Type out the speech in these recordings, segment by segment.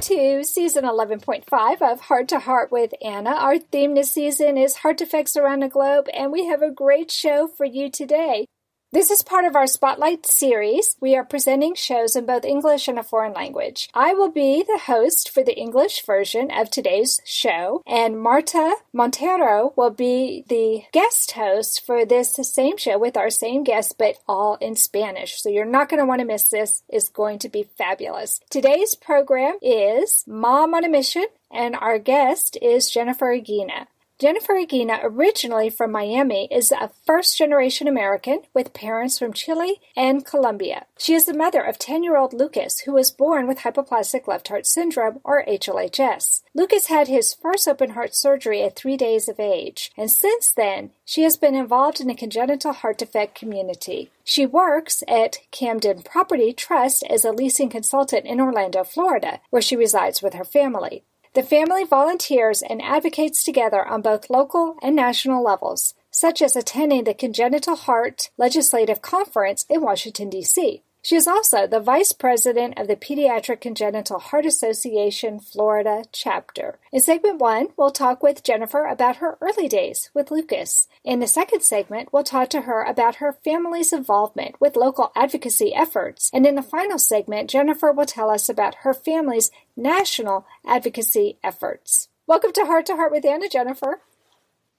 to season 11.5 of Heart to Heart with Anna. Our theme this season is heart defects around the globe, and we have a great show for you today. This is part of our Spotlight series. We are presenting shows in both English and a foreign language. I will be the host for the English version of today's show, and Marta Montero will be the guest host for this same show with our same guest, but all in Spanish. So you're not going to want to miss this. It's going to be fabulous. Today's program is Mom on a Mission, and our guest is Jennifer Iguina. Jennifer Iguina, originally from Miami, is a first-generation American with parents from Chile and Colombia. She is the mother of 10-year-old Lucas, who was born with hypoplastic-left-heart-syndrome, or HLHS. Lucas had his first open-heart surgery at 3 days of age, and since then, she has been involved in the congenital heart defect community. She works at Camden Property Trust as a leasing consultant in Orlando, Florida, where she resides with her family. The family volunteers and advocates together on both local and national levels, such as attending the Congenital Heart Legislative Conference in Washington, D.C. She is also the Vice President of the Pediatric Congenital Heart Association Florida chapter. In segment 1, we'll talk with Jennifer about her early days with Lucas. In the second segment, we'll talk to her about her family's involvement with local advocacy efforts. And in the final segment, Jennifer will tell us about her family's national advocacy efforts. Welcome to Heart with Anna, Jennifer.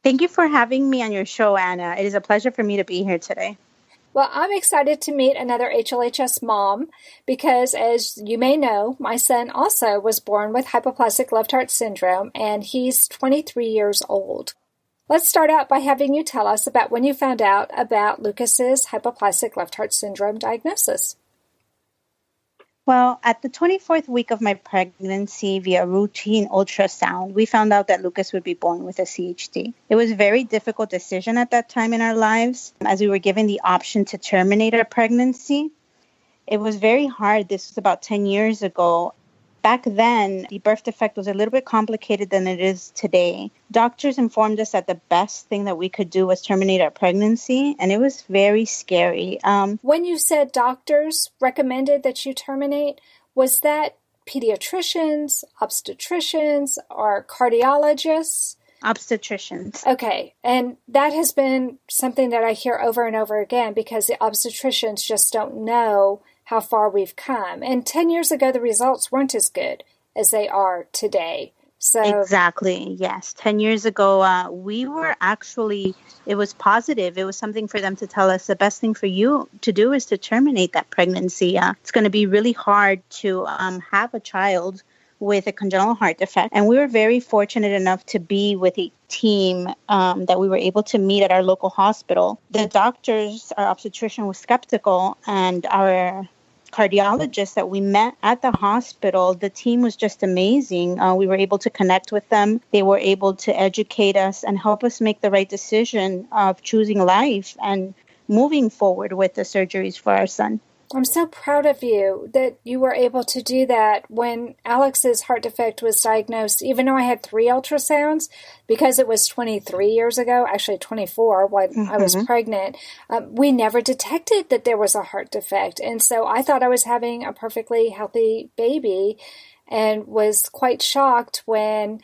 Thank you for having me on your show, Anna. It is a pleasure for me to be here today. Well, I'm excited to meet another HLHS mom because, as you may know, my son also was born with hypoplastic left heart syndrome, and he's 23 years old. Let's start out by having you tell us about when you found out about Lucas's hypoplastic left heart syndrome diagnosis. Well, at the 24th week of my pregnancy, via routine ultrasound, we found out that Lucas would be born with a CHD. It was a very difficult decision at that time in our lives, as we were given the option to terminate our pregnancy. It was very hard. This was about 10 years ago. Back then, the birth defect was a little bit complicated than it is today. Doctors informed us that the best thing that we could do was terminate our pregnancy, and it was very scary. When you said doctors recommended that you terminate, was that pediatricians, obstetricians, or cardiologists? Obstetricians. Okay, and that has been something that I hear over and over again because the obstetricians just don't know how far we've come. And 10 years ago, the results weren't as good as they are today. So exactly, yes. 10 years ago, we were actually, it was positive. It was something for them to tell us the best thing for you to do is to terminate that pregnancy. It's going to be really hard to have a child with a congenital heart defect. And we were very fortunate enough to be with a team that we were able to meet at our local hospital. The doctors, our obstetrician was skeptical, and our cardiologist that we met at the hospital, the team was just amazing. We were able to connect with them. They were able to educate us and help us make the right decision of choosing life and moving forward with the surgeries for our son. I'm so proud of you that you were able to do that when Alex's heart defect was diagnosed, even though I had 3 ultrasounds, because it was 23 years ago, actually 24 when I was pregnant, we never detected that there was a heart defect. And so I thought I was having a perfectly healthy baby and was quite shocked when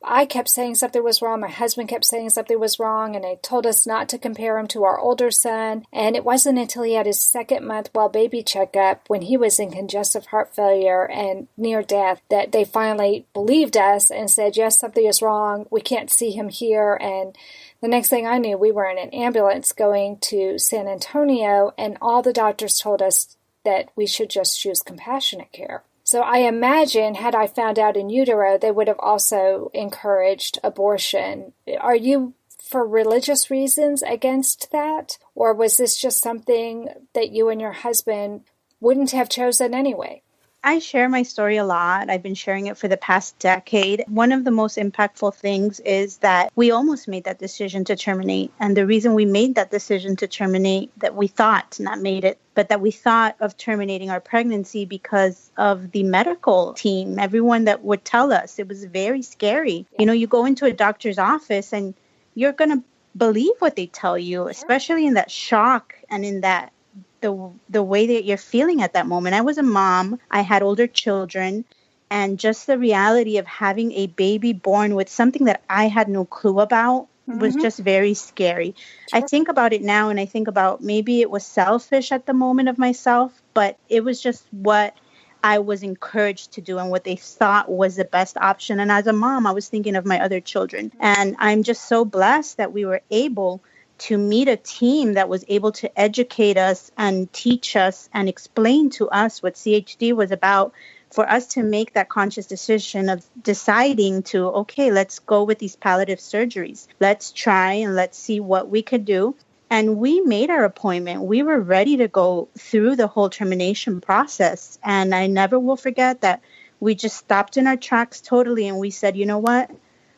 I kept saying something was wrong. My husband kept saying something was wrong, and they told us not to compare him to our older son. And it wasn't until he had his 2nd month well baby checkup when he was in congestive heart failure and near death that they finally believed us and said, yes, something is wrong. We can't see him here. And the next thing I knew, we were in an ambulance going to San Antonio, and all the doctors told us that we should just choose compassionate care. So I imagine had I found out in utero, they would have also encouraged abortion. Are you, for religious reasons, against that? Or was this just something that you and your husband wouldn't have chosen anyway? I share my story a lot. I've been sharing it for the past decade. One of the most impactful things is that we almost made that decision to terminate. And the reason we made that decision to terminate, that we thought, not made it, but that we thought of terminating our pregnancy because of the medical team, everyone that would tell us. It was very scary. You know, you go into a doctor's office and you're going to believe what they tell you, especially in that shock and in that the way that you're feeling at that moment. I was a mom. I had older children. And just the reality of having a baby born with something that I had no clue about was just very scary. I think about it now and I think about maybe it was selfish at the moment of myself, but it was just what I was encouraged to do and what they thought was the best option. And as a mom, I was thinking of my other children. And I'm just so blessed that we were able to meet a team that was able to educate us and teach us and explain to us what CHD was about, for us to make that conscious decision of deciding to, okay, let's go with these palliative surgeries. Let's try and let's see what we could do. And we made our appointment. We were ready to go through the whole termination process. And I never will forget that we just stopped in our tracks totally. And we said, you know what?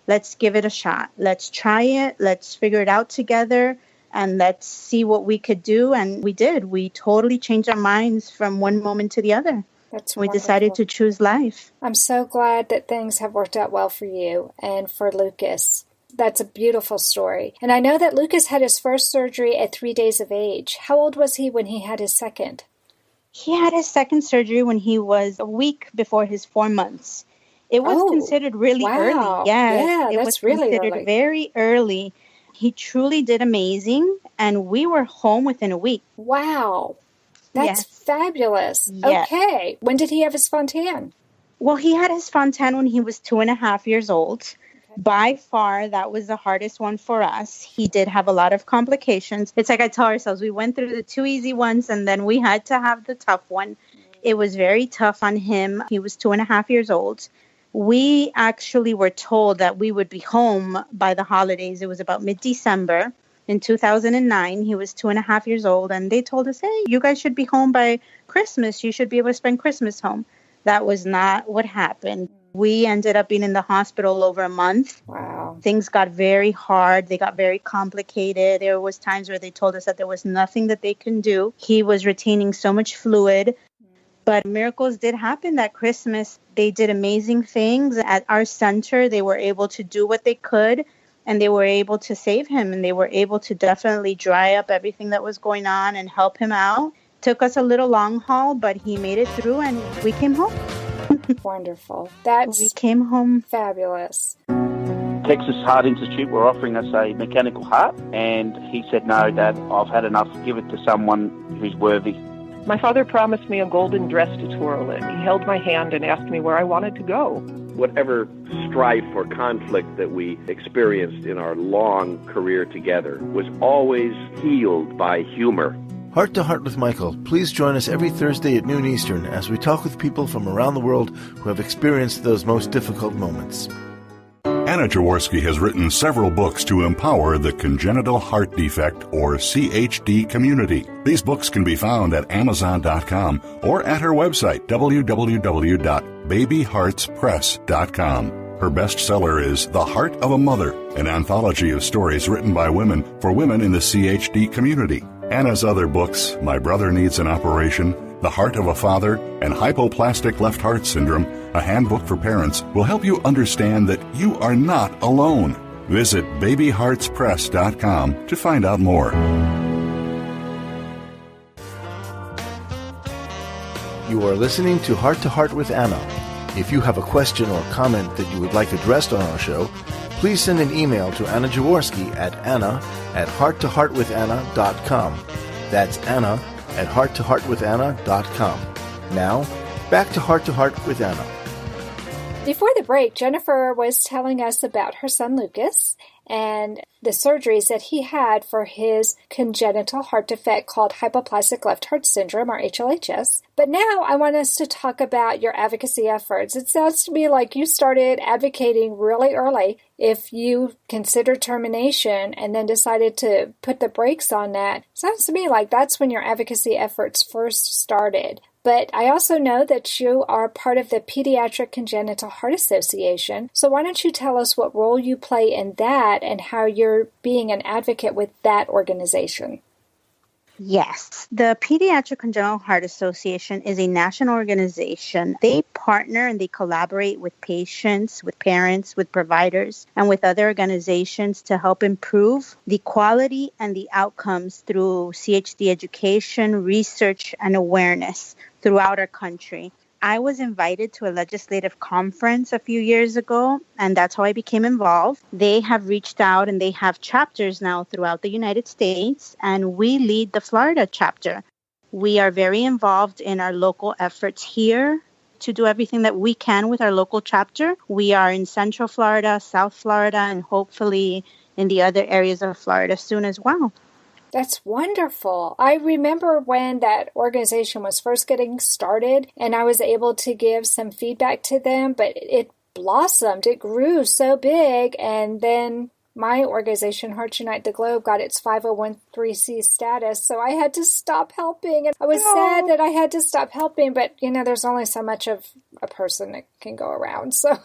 Let's give it a shot. Let's try it. Let's figure it out together. And let's see what we could do. And we did. We totally changed our minds from one moment to the other. That's we wonderful. Decided to choose life. I'm so glad that things have worked out well for you and for Lucas. That's a beautiful story. And I know that Lucas had his first surgery at 3 days of age. How old was he when he had his second? He had his second surgery when he was a week before his 4 months. It was considered really early. Yes, yeah, it was really considered early. Very early. He truly did amazing, and we were home within a week. Wow. That's fabulous. Yes. Okay. When did he have his Fontan? Well, he had his Fontan when he was 2.5 years old. Okay. By far, that was the hardest one for us. He did have a lot of complications. It's like I tell ourselves, we went through the 2 easy ones, and then we had to have the tough one. It was very tough on him. He was 2.5 years old. We actually were told that we would be home by the holidays. It was about mid-December. In 2009, he was 2.5 years old, and they told us, hey, you guys should be home by Christmas. You should be able to spend Christmas home. That was not what happened. We ended up being in the hospital over a month. Wow. Things got very hard. They got very complicated. There was times where they told us that there was nothing that they can do. He was retaining so much fluid. But miracles did happen that Christmas. They did amazing things. At our center, they were able to do what they could. And they were able to save him, and they were able to definitely dry up everything that was going on and help him out. Took us a little long haul, but he made it through, and we came home. Wonderful. We came home. Fabulous. Texas Heart Institute were offering us a mechanical heart, and he said, no, Dad, I've had enough. Give it to someone who's worthy. My father promised me a golden dress to twirl in. He held my hand and asked me where I wanted to go. Whatever strife or conflict that we experienced in our long career together was always healed by humor. Heart to Heart with Michael. Please join us every Thursday at noon Eastern as we talk with people from around the world who have experienced those most difficult moments. Anna Jaworski has written several books to empower the congenital heart defect, or CHD, community. These books can be found at Amazon.com or at her website, www.babyheartspress.com. Her bestseller is The Heart of a Mother, an anthology of stories written by women for women in the CHD community. Anna's other books, My Brother Needs an Operation, The Heart of a Father, and Hypoplastic-Left-Heart-Syndrom, a handbook for parents, will help you understand that you are not alone. Visit babyheartspress.com to find out more. You are listening to Heart with Anna. If you have a question or comment that you would like addressed on our show, please send an email to Anna Jaworski at anna@hearttoheartwithanna.com. That's anna@hearttoheartwithanna.com. Now, back to Heart with Anna. Before the break, Jennifer was telling us about her son Lucas and the surgeries that he had for his congenital heart defect called hypoplastic-left-heart-syndrome, or HLHS. But now I want us to talk about your advocacy efforts. It sounds to me like you started advocating really early. If you considered termination and then decided to put the brakes on that, sounds to me like that's when your advocacy efforts first started. But I also know that you are part of the Pediatric Congenital Heart Association. So why don't you tell us what role you play in that and how you're being an advocate with that organization? Yes. The Pediatric Congenital Heart Association is a national organization. They partner and they collaborate with patients, with parents, with providers, and with other organizations to help improve the quality and the outcomes through CHD education, research, and awareness throughout our country. I was invited to a legislative conference a few years ago, and that's how I became involved. They have reached out and they have chapters now throughout the United States, and we lead the Florida chapter. We are very involved in our local efforts here to do everything that we can with our local chapter. We are in Central Florida, South Florida, and hopefully in the other areas of Florida soon as well. That's wonderful. I remember when that organization was first getting started and I was able to give some feedback to them, but it blossomed. It grew so big. And then my organization, Hearts Unite the Globe, got its 501(c) status. So I had to stop helping. And I was sad that I had to stop helping, but there's only so much of a person that can go around. So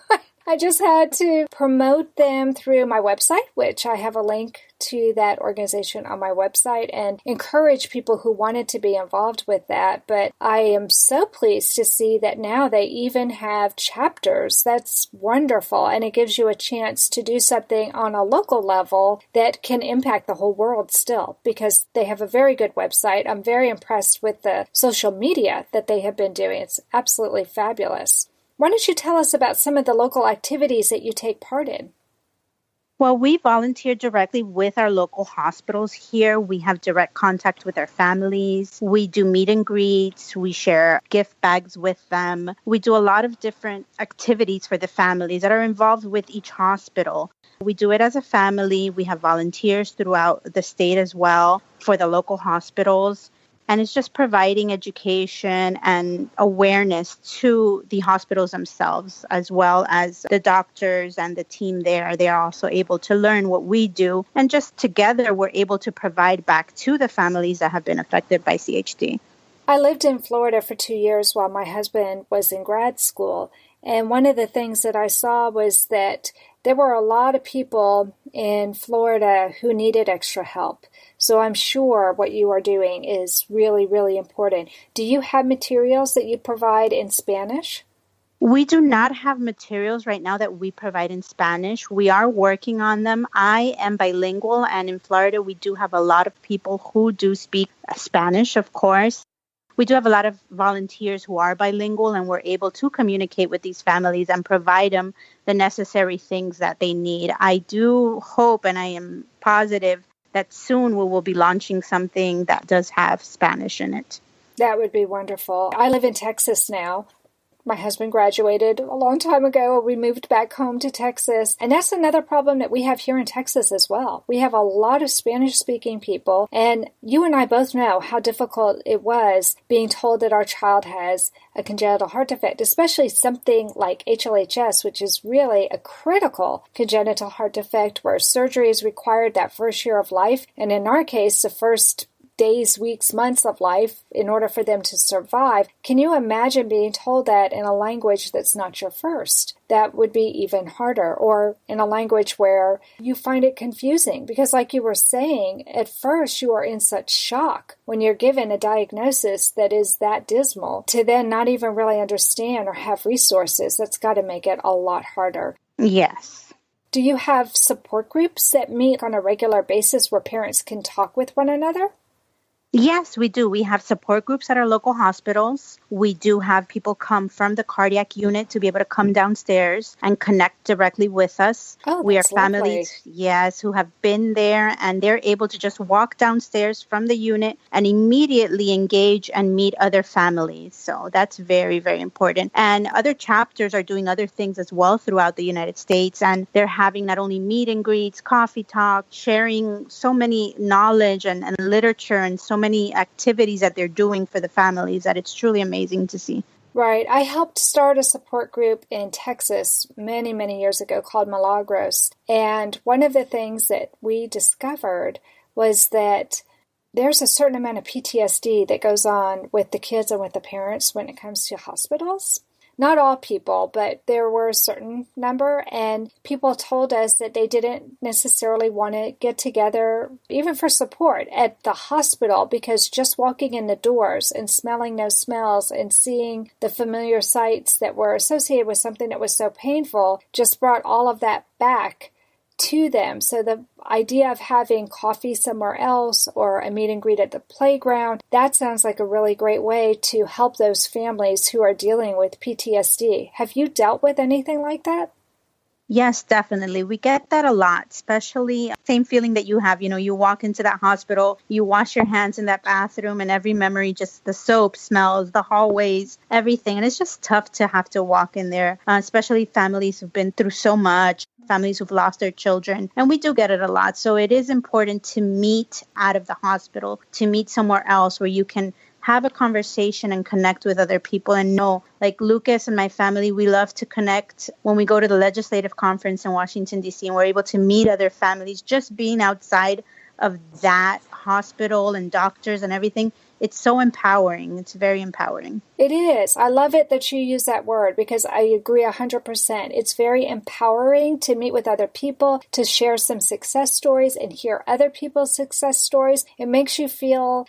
I just had to promote them through my website, which I have a link to that organization on my website, and encourage people who wanted to be involved with that. But I am so pleased to see that now they even have chapters. That's wonderful. And it gives you a chance to do something on a local level that can impact the whole world still, because they have a very good website. I'm very impressed with the social media that they have been doing. It's absolutely fabulous. Why don't you tell us about some of the local activities that you take part in? Well, we volunteer directly with our local hospitals here. We have direct contact with our families. We do meet and greets. We share gift bags with them. We do a lot of different activities for the families that are involved with each hospital. We do it as a family. We have volunteers throughout the state as well for the local hospitals. And it's just providing education and awareness to the hospitals themselves, as well as the doctors and the team there. They are also able to learn what we do. And just together, we're able to provide back to the families that have been affected by CHD. I lived in Florida for 2 years while my husband was in grad school. And one of the things that I saw was that there were a lot of people in Florida who needed extra help. So I'm sure what you are doing is really, really important. Do you have materials that you provide in Spanish? We do not have materials right now that we provide in Spanish. We are working on them. I am bilingual, and in Florida, we do have a lot of people who do speak Spanish, of course. We do have a lot of volunteers who are bilingual, and we're able to communicate with these families and provide them the necessary things that they need. I do hope, and I am positive, that soon we will be launching something that does have Spanish in it. That would be wonderful. I live in Texas now. My husband graduated a long time ago. We moved back home to Texas. And that's another problem that we have here in Texas as well. We have a lot of Spanish-speaking people. And you and I both know how difficult it was being told that our child has a congenital heart defect, especially something like HLHS, which is really a critical congenital heart defect where surgery is required that first year of life. And in our case, the first days, weeks, months of life in order for them to survive. Can you imagine being told that in a language that's not your first? That would be even harder, or in a language where you find it confusing because, like you were saying, at first you are in such shock when you're given a diagnosis that is that dismal to then not even really understand or have resources. That's got to make it a lot harder. Yes. Do you have support groups that meet on a regular basis where parents can talk with one another? Yes, we do. We have support groups at our local hospitals. We do have people come from the cardiac unit to be able to come downstairs and connect directly with us. Oh, we are that's families, lovely. yes, who have been there, and they're able to just walk downstairs from the unit and immediately engage and meet other families. So that's very, very important. And other chapters are doing other things as well throughout the United States, and they're having not only meet and greets, coffee talk, sharing so many knowledge and literature and so many activities that they're doing for the families that it's truly amazing to see. Right. I helped start a support group in Texas many, many years ago called Milagros. And one of the things that we discovered was that there's a certain amount of PTSD that goes on with the kids and with the parents when it comes to hospitals. Not all people, but there were a certain number, and people told us that they didn't necessarily want to get together, even for support, at the hospital, because just walking in the doors and smelling those smells and seeing the familiar sights that were associated with something that was so painful just brought all of that back to them. So the idea of having coffee somewhere else or a meet and greet at the playground, that sounds like a really great way to help those families who are dealing with PTSD. Have you dealt with anything like that? Yes, definitely. We get that a lot, especially same feeling that you have. You walk into that hospital, you wash your hands in that bathroom, and every memory, just the soap smells, the hallways, everything. And it's just tough to have to walk in there, especially families who've been through so much, families who've lost their children. And we do get it a lot. So it is important to meet out of the hospital, to meet somewhere else where you can have a conversation and connect with other people and know, like Lucas and my family, we love to connect when we go to the legislative conference in Washington, D.C., and we're able to meet other families. Just being outside of that hospital and doctors and everything, it's so empowering. It's very empowering. It is. I love it that you use that word because I agree 100%. It's very empowering to meet with other people, to share some success stories and hear other people's success stories. It makes you feel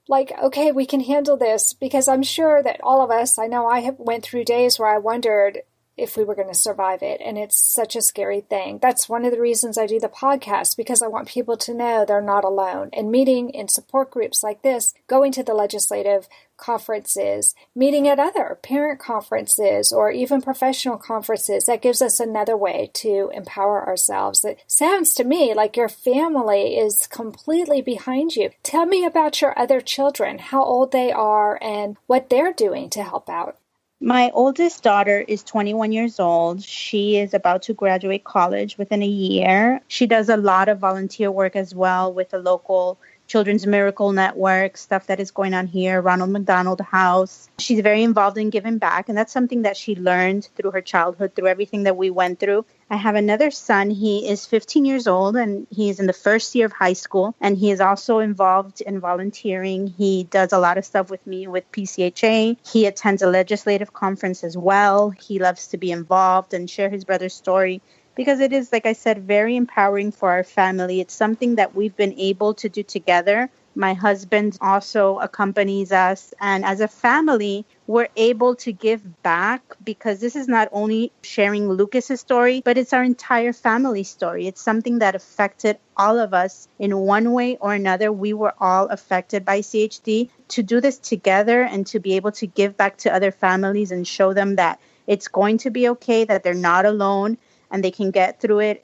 like, okay, we can handle this, because I'm sure that all of us, I know I have went through days where I wondered if we were going to survive it. And it's such a scary thing. That's one of the reasons I do the podcast, because I want people to know they're not alone. And meeting in support groups like this, going to the legislative conferences, meeting at other parent conferences or even professional conferences, that gives us another way to empower ourselves. It sounds to me like your family is completely behind you. Tell me about your other children, how old they are and what they're doing to help out. My oldest daughter is 21 years old. She is about to graduate college within a year. She does a lot of volunteer work as well with the local Children's Miracle Network, stuff that is going on here, Ronald McDonald House. She's very involved in giving back, and that's something that she learned through her childhood, through everything that we went through. I have another son. He is 15 years old, and he is in the first year of high school, and he is also involved in volunteering. He does a lot of stuff with me with PCHA. He attends a legislative conference as well. He loves to be involved and share his brother's story, because it is, like I said, very empowering for our family. It's something that we've been able to do together. My husband also accompanies us. And as a family, we're able to give back, because this is not only sharing Lucas's story, but it's our entire family story. It's something that affected all of us in one way or another. We were all affected by CHD. To do this together and to be able to give back to other families and show them that it's going to be okay, that they're not alone, and they can get through it,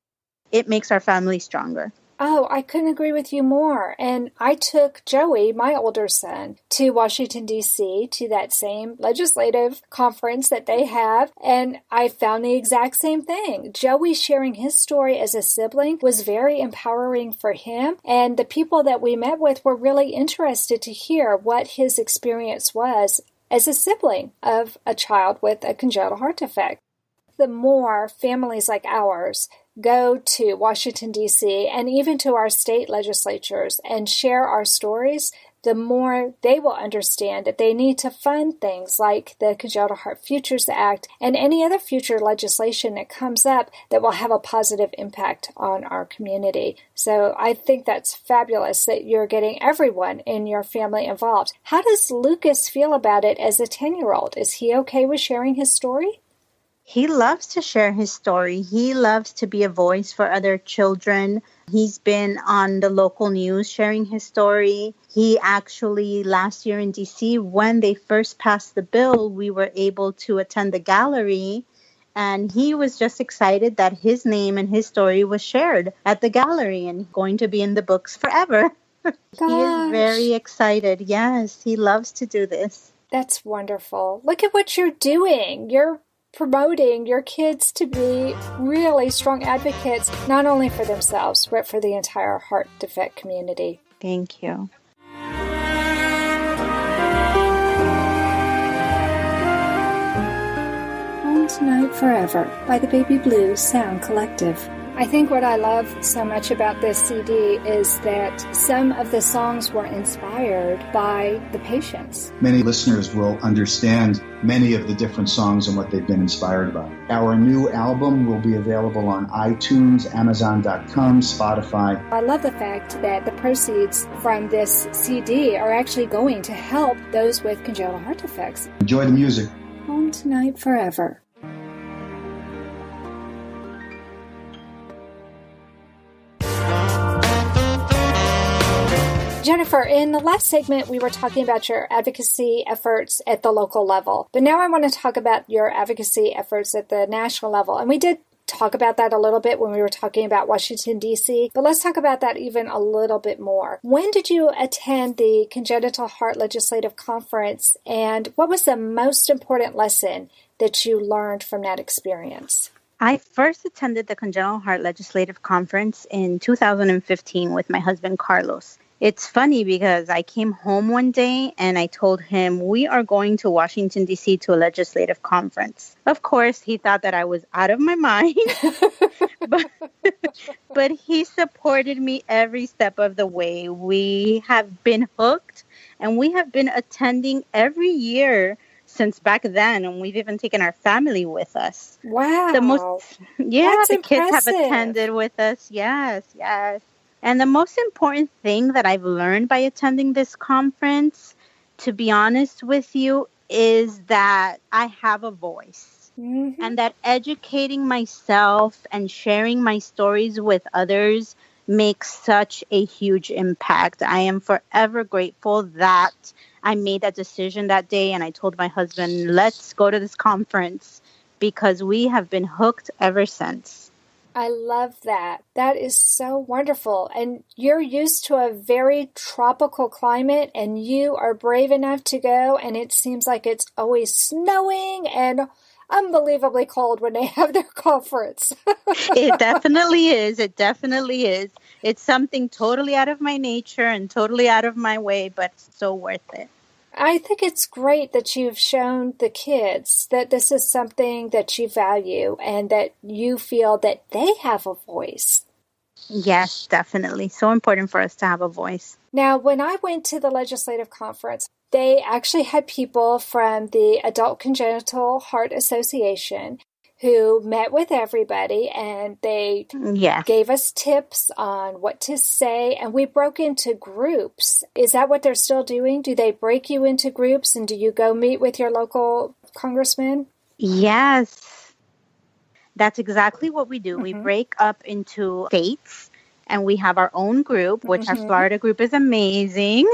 it makes our family stronger. Oh, I couldn't agree with you more. And I took Joey, my older son, to Washington, D.C., to that same legislative conference that they have, and I found the exact same thing. Joey sharing his story as a sibling was very empowering for him, and the people that we met with were really interested to hear what his experience was as a sibling of a child with a congenital heart defect. The more families like ours go to Washington, D.C., and even to our state legislatures and share our stories, the more they will understand that they need to fund things like the Congenital Heart Futures Act and any other future legislation that comes up that will have a positive impact on our community. So I think that's fabulous that you're getting everyone in your family involved. How does Lucas feel about it as a 10-year-old? Is he okay with sharing his story? He loves to share his story. He loves to be a voice for other children. He's been on the local news sharing his story. He actually, last year in D.C., when they first passed the bill, we were able to attend the gallery. And he was just excited that his name and his story was shared at the gallery and going to be in the books forever. He is very excited. Yes, he loves to do this. That's wonderful. Look at what you're doing. You're promoting your kids to be really strong advocates, not only for themselves, but for the entire heart defect community. Thank you. Home Tonight Forever by the Baby Blues Sound Collective. I think what I love so much about this CD is that some of the songs were inspired by the patients. Many listeners will understand many of the different songs and what they've been inspired by. Our new album will be available on iTunes, Amazon.com, Spotify. I love the fact that the proceeds from this CD are actually going to help those with congenital heart defects. Enjoy the music. Home Tonight Forever. Jennifer, in the last segment, we were talking about your advocacy efforts at the local level. But now I want to talk about your advocacy efforts at the national level. And we did talk about that a little bit when we were talking about Washington, D.C., but let's talk about that even a little bit more. When did you attend the Congenital Heart Legislative Conference, and what was the most important lesson that you learned from that experience? I first attended the Congenital Heart Legislative Conference in 2015 with my husband, Carlos. It's funny because I came home one day and I told him we are going to Washington, D.C. to a legislative conference. Of course, he thought that I was out of my mind, but he supported me every step of the way. We have been hooked and we have been attending every year since back then, and we've even taken our family with us. Wow. That's the impressive. Kids have attended with us. Yes. And the most important thing that I've learned by attending this conference, to be honest with you, is that I have a voice. Mm-hmm. And that educating myself and sharing my stories with others makes such a huge impact. I am forever grateful that I made that decision that day, and I told my husband, let's go to this conference, because we have been hooked ever since. I love that. That is so wonderful. And you're used to a very tropical climate, and you are brave enough to go, and it seems like it's always snowing and unbelievably cold when they have their conference. It definitely is. It's something totally out of my nature and totally out of my way, but so worth it. I think it's great that you've shown the kids that this is something that you value and that you feel that they have a voice. Yes, definitely. So important for us to have a voice. Now, when I went to the legislative conference, they actually had people from the Adult Congenital Heart Association who met with everybody, and they gave us tips on what to say, and we broke into groups. Is that what they're still doing? Do they break you into groups, and do you go meet with your local congressman? Yes, that's exactly what we do. Mm-hmm. We break up into states, and we have our own group, which our Florida group is amazing.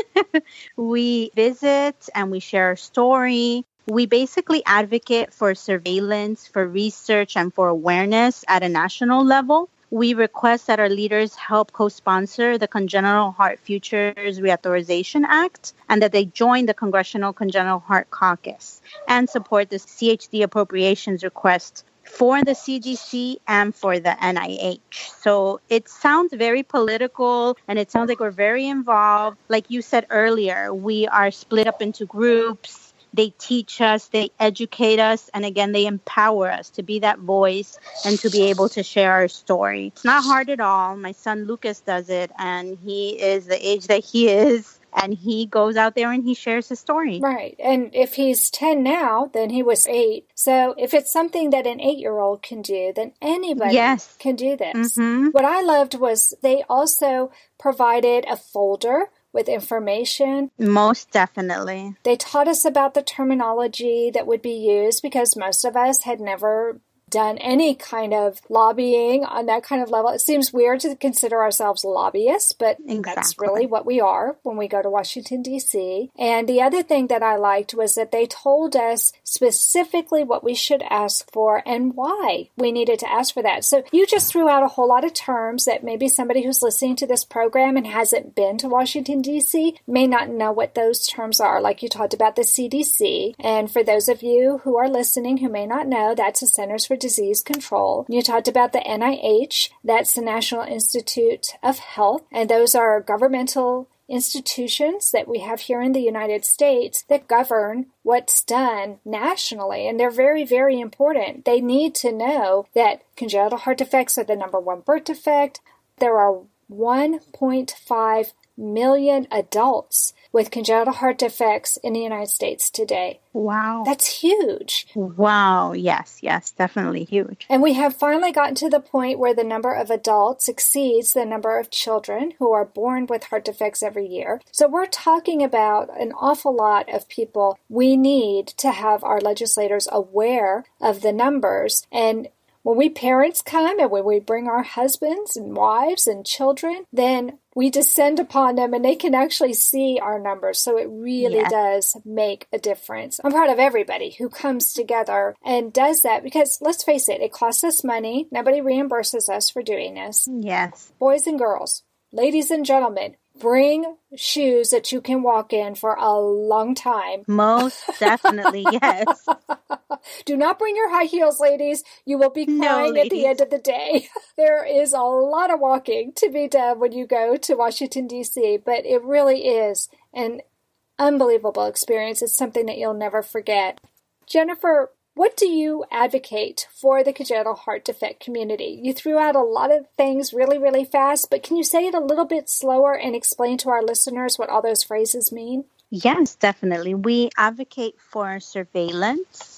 We visit and we share our story. We basically advocate for surveillance, for research, and for awareness at a national level. We request that our leaders help co-sponsor the Congenital Heart Futures Reauthorization Act, and that they join the Congressional Congenital Heart Caucus and support the CHD appropriations request for the CDC and for the NIH. So it sounds very political, and it sounds like we're very involved. Like you said earlier, we are split up into groups. They teach us, they educate us, and again, they empower us to be that voice and to be able to share our story. It's not hard at all. My son Lucas does it, and he is the age that he is, and he goes out there and he shares his story. Right. And if he's 10 now, then he was 8. So if it's something that an 8-year-old can do, then anybody can do this. Mm-hmm. What I loved was they also provided a folder with information. Most definitely. They taught us about the terminology that would be used, because most of us had never done any kind of lobbying on that kind of level. It seems weird to consider ourselves lobbyists, but that's really what we are when we go to Washington, D.C. And the other thing that I liked was that they told us specifically what we should ask for and why we needed to ask for that. So you just threw out a whole lot of terms that maybe somebody who's listening to this program and hasn't been to Washington, D.C. may not know what those terms are. Like you talked about the CDC. And for those of you who are listening who may not know, that's the Centers for Disease Control. You talked about the NIH, that's the National Institute of Health, and those are governmental institutions that we have here in the United States that govern what's done nationally, and they're very, very important. They need to know that congenital heart defects are the number one birth defect. There are 1.5 million adults with congenital heart defects in the United States today. Wow. That's huge. Wow. Yes, definitely huge. And we have finally gotten to the point where the number of adults exceeds the number of children who are born with heart defects every year. So we're talking about an awful lot of people. We need to have our legislators aware of the numbers. And when we parents come and when we bring our husbands and wives and children, then we descend upon them and they can actually see our numbers. So it really does make a difference. I'm proud of everybody who comes together and does that because let's face it costs us money. Nobody reimburses us for doing this. Yes. Boys and girls, ladies and gentlemen, bring shoes that you can walk in for a long time. Most definitely, yes. Do not bring your high heels, ladies. You will be crying at the end of the day. There is a lot of walking to be done when you go to Washington, D.C., but it really is an unbelievable experience. It's something that you'll never forget. Jennifer, what do you advocate for the congenital heart defect community? You threw out a lot of things really, really fast, but can you say it a little bit slower and explain to our listeners what all those phrases mean? Yes, definitely. We advocate for surveillance.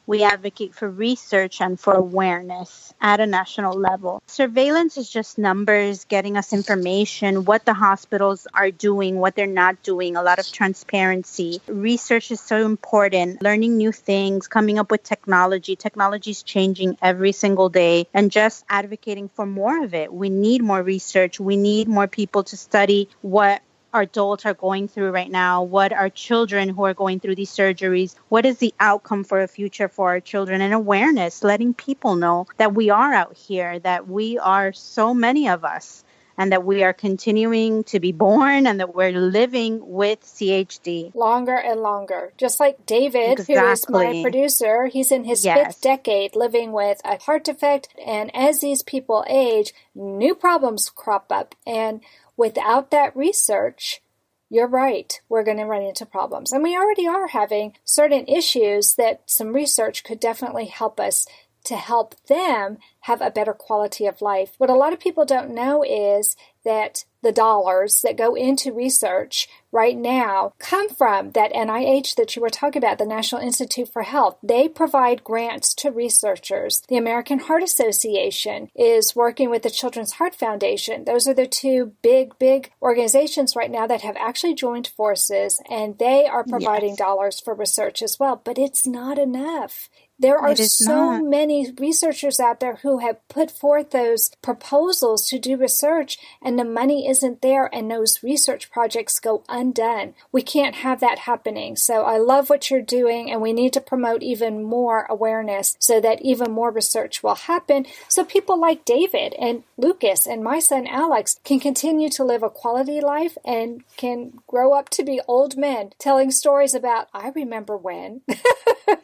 We advocate for research and for awareness at a national level. Surveillance is just numbers, getting us information, what the hospitals are doing, what they're not doing, a lot of transparency. Research is so important, learning new things, coming up with technology. Technology is changing every single day, and just advocating for more of it. We need more research. We need more people to study what our adults are going through right now, what our children who are going through these surgeries, what is the outcome for a future for our children, and awareness, letting people know that we are out here, that we are so many of us, and that we are continuing to be born and that we're living with CHD. Longer and longer. Just like David, who is my producer, he's in his fifth decade living with a heart defect, and as these people age, new problems crop up, and without that research, you're right, we're going to run into problems. And we already are having certain issues that some research could definitely help us to help them have a better quality of life. What a lot of people don't know is that the dollars that go into research right now come from that NIH that you were talking about, the National Institute for Health. They provide grants to researchers. The American Heart Association is working with the Children's Heart Foundation. Those are the two big organizations right now that have actually joined forces, and they are providing dollars for research as well. But it's not enough. There are so many researchers out there who have put forth those proposals to do research, and the money isn't there, and those research projects go undone. We can't have that happening. So I love what you're doing, and we need to promote even more awareness so that even more research will happen, so people like David and Lucas and my son Alex can continue to live a quality life and can grow up to be old men telling stories about, I remember when.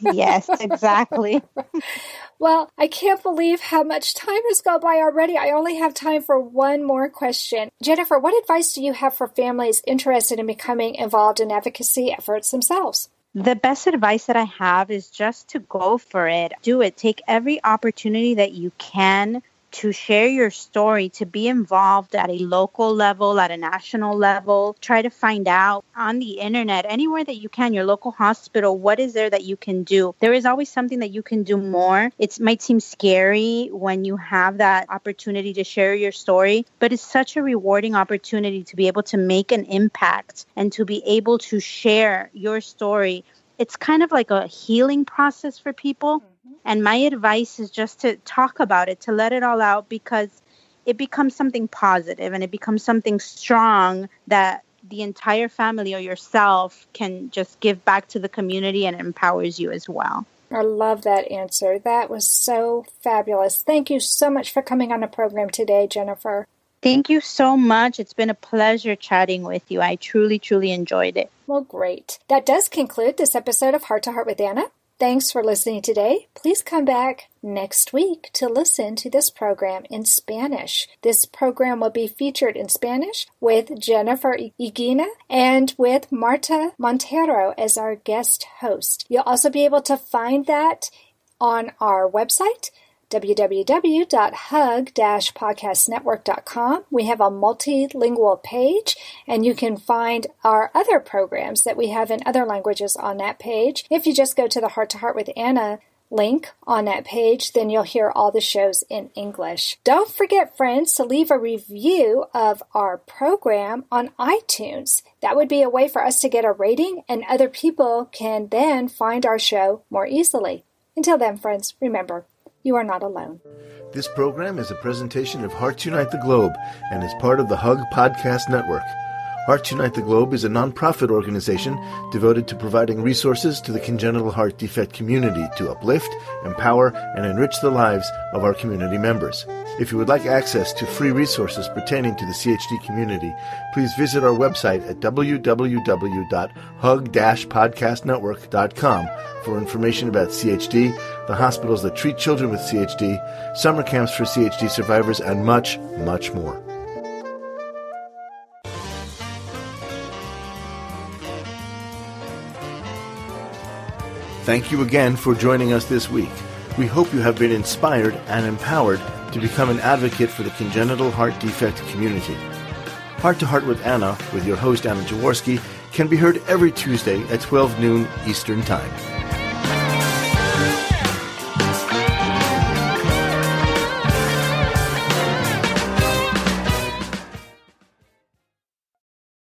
Yes, exactly. Well, I can't believe how much time has gone by already. I only have time for one more question. Jennifer, what advice do you have for families interested in becoming involved in advocacy efforts themselves? The best advice that I have is just to go for it. Do it. Take every opportunity that you can to share your story, to be involved at a local level, at a national level. Try to find out on the internet, anywhere that you can, your local hospital, what is there that you can do? There is always something that you can do more. It might seem scary when you have that opportunity to share your story, but it's such a rewarding opportunity to be able to make an impact and to be able to share your story. It's kind of like a healing process for people. And my advice is just to talk about it, to let it all out, because it becomes something positive and it becomes something strong that the entire family or yourself can just give back to the community, and it empowers you as well. I love that answer. That was so fabulous. Thank you so much for coming on the program today, Jennifer. Thank you so much. It's been a pleasure chatting with you. I truly, truly enjoyed it. Well, great. That does conclude this episode of Heart to Heart with Anna. Thanks for listening today. Please come back next week to listen to this program in Spanish. This program will be featured in Spanish with Jennifer Iguina and with Marta Montero as our guest host. You'll also be able to find that on our website, www.hug-podcastnetwork.com. We have a multilingual page, and you can find our other programs that we have in other languages on that page. If you just go to the Heart to Heart with Anna link on that page, then you'll hear all the shows in English. Don't forget, friends, to leave a review of our program on iTunes. That would be a way for us to get a rating, and other people can then find our show more easily. Until then, friends, remember, You are not alone. This program is a presentation of Hearts Unite the Globe and is part of the HUG Podcast Network. Hearts Unite the Globe is a nonprofit organization devoted to providing resources to the congenital heart defect community to uplift, empower, and enrich the lives of our community members. If you would like access to free resources pertaining to the CHD community, please visit our website at www.hug-podcastnetwork.com for information about CHD, the hospitals that treat children with CHD, summer camps for CHD survivors, and much, much more. Thank you again for joining us this week. We hope you have been inspired and empowered to become an advocate for the congenital heart defect community. Heart to Heart with Anna, with your host Anna Jaworski, can be heard every Tuesday at 12 noon Eastern Time.